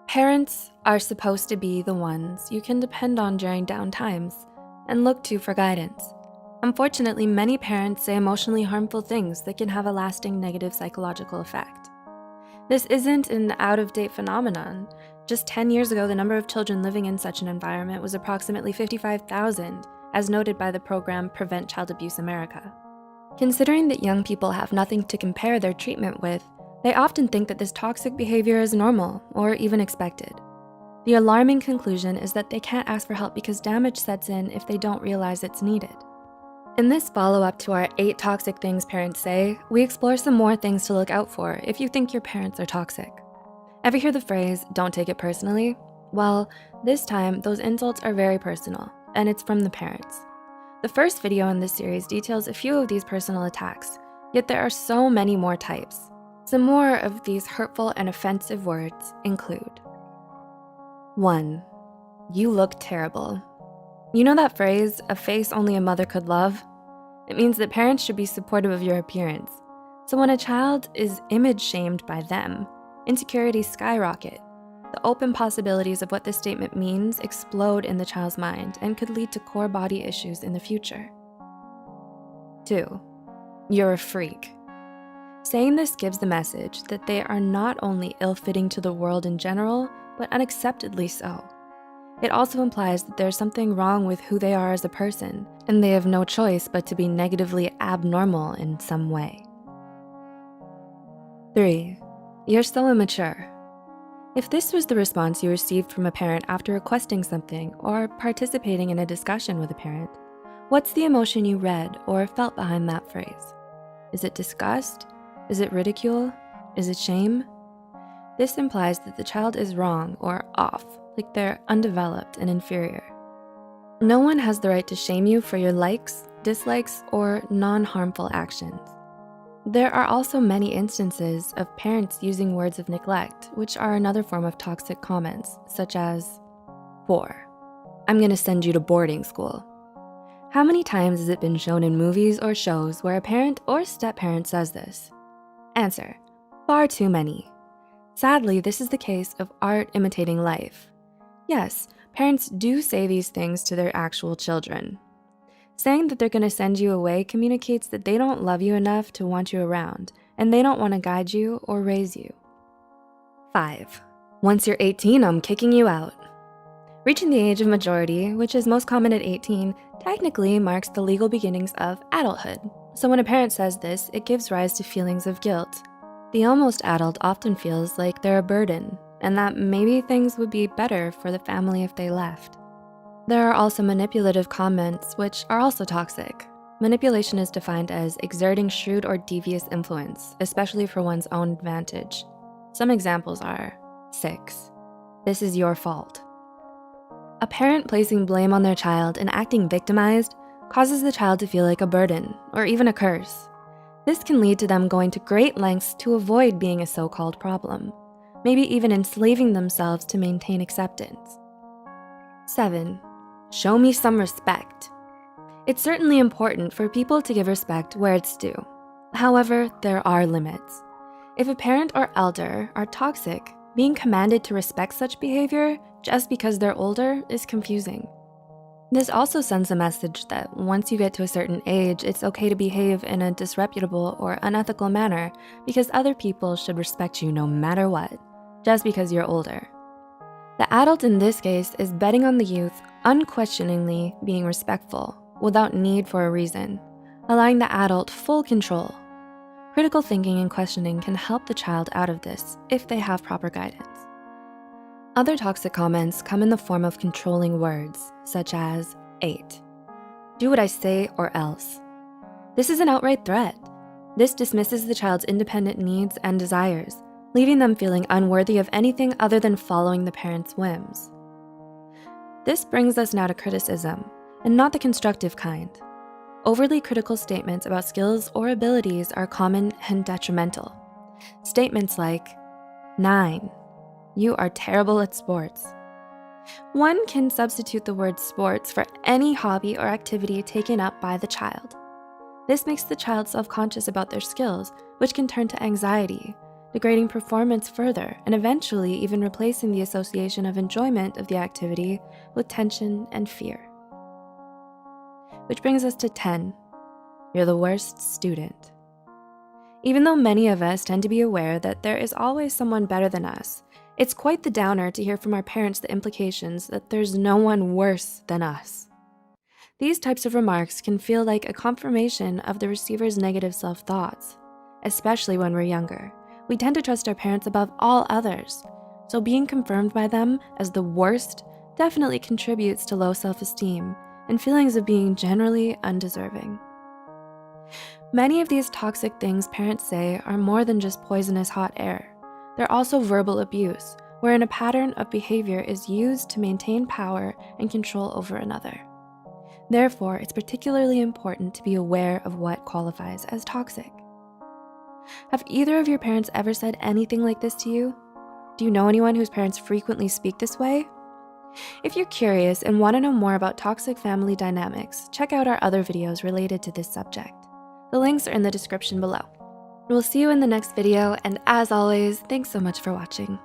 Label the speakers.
Speaker 1: Parents are supposed to be the ones you can depend on during down times and look to for guidance. Unfortunately, many parents say emotionally harmful things that can have a lasting negative psychological effect. This isn't an out-of-date phenomenon. Just 10 years ago, the number of children living in such an environment was approximately 55,000, as noted by the program Prevent Child Abuse America. Considering that young people have nothing to compare their treatment with, they often think that this toxic behavior is normal or even expected. The alarming conclusion is that they can't ask for help because damage sets in if they don't realize it's needed. In this follow-up to our 8 toxic things parents say, we explore some more things to look out for if you think your parents are toxic. Ever hear the phrase, "don't take it personally"? Well, this time, those insults are very personal, and it's from the parents. The first video in this series details a few of these personal attacks, yet there are so many more types. Some more of these hurtful and offensive words include: 1. You look terrible. You know that phrase, "a face only a mother could love"? It means that parents should be supportive of your appearance. So when a child is image shamed by them, insecurities skyrocket. The open possibilities of what this statement means explode in the child's mind and could lead to core body issues in the future. 2. You're a freak. Saying this gives the message that they are not only ill-fitting to the world in general, but unacceptably so. It also implies that there's something wrong with who they are as a person, and they have no choice but to be negatively abnormal in some way. 3. You're so immature. If this was the response you received from a parent after requesting something or participating in a discussion with a parent, what's the emotion you read or felt behind that phrase? Is it disgust? Is it ridicule? Is it shame? This implies that the child is wrong or off, like they're undeveloped and inferior. No one has the right to shame you for your likes, dislikes, or non-harmful actions. There are also many instances of parents using words of neglect, which are another form of toxic comments, such as, 4. I'm gonna send you to boarding school. How many times has it been shown in movies or shows where a parent or step-parent says this? Answer: far too many. Sadly, this is the case of art imitating life. Yes, parents do say these things to their actual children. Saying that they're gonna send you away communicates that they don't love you enough to want you around, and they don't wanna guide you or raise you. 5. Once you're 18, I'm kicking you out. Reaching the age of majority, which is most common at 18, technically marks the legal beginnings of adulthood. So when a parent says this, it gives rise to feelings of guilt. The almost adult often feels like they're a burden, and that maybe things would be better for the family if they left. There are also manipulative comments, which are also toxic. Manipulation is defined as exerting shrewd or devious influence, especially for one's own advantage. Some examples are: 6. This is your fault. A parent placing blame on their child and acting victimized causes the child to feel like a burden or even a curse. This can lead to them going to great lengths to avoid being a so-called problem, maybe even enslaving themselves to maintain acceptance. 7. Show me some respect. It's certainly important for people to give respect where it's due. However, there are limits. If a parent or elder are toxic, being commanded to respect such behavior just because they're older is confusing. This also sends a message that once you get to a certain age, it's okay to behave in a disreputable or unethical manner because other people should respect you no matter what, just because you're older. The adult in this case is betting on the youth unquestioningly being respectful without need for a reason, allowing the adult full control. Critical thinking and questioning can help the child out of this if they have proper guidance. Other toxic comments come in the form of controlling words, such as 8. Do what I say or else. This is an outright threat. This dismisses the child's independent needs and desires, leaving them feeling unworthy of anything other than following the parent's whims. This brings us now to criticism, and not the constructive kind. Overly critical statements about skills or abilities are common and detrimental. Statements like, 9. You are terrible at sports. One can substitute the word sports for any hobby or activity taken up by the child. This makes the child self-conscious about their skills, which can turn to anxiety, degrading performance further and eventually even replacing the association of enjoyment of the activity with tension and fear. Which brings us to 10. You're the worst student. Even though many of us tend to be aware that there is always someone better than us, it's quite the downer to hear from our parents the implications that there's no one worse than us. These types of remarks can feel like a confirmation of the receiver's negative self-thoughts, especially when we're younger. We tend to trust our parents above all others, so being confirmed by them as the worst definitely contributes to low self-esteem and feelings of being generally undeserving. Many of these toxic things parents say are more than just poisonous hot air. They're also verbal abuse, wherein a pattern of behavior is used to maintain power and control over another. Therefore, it's particularly important to be aware of what qualifies as toxic. Have either of your parents ever said anything like this to you? Do you know anyone whose parents frequently speak this way? If you're curious and want to know more about toxic family dynamics, check out our other videos related to this subject. The links are in the description below. We'll see you in the next video, and as always, thanks so much for watching.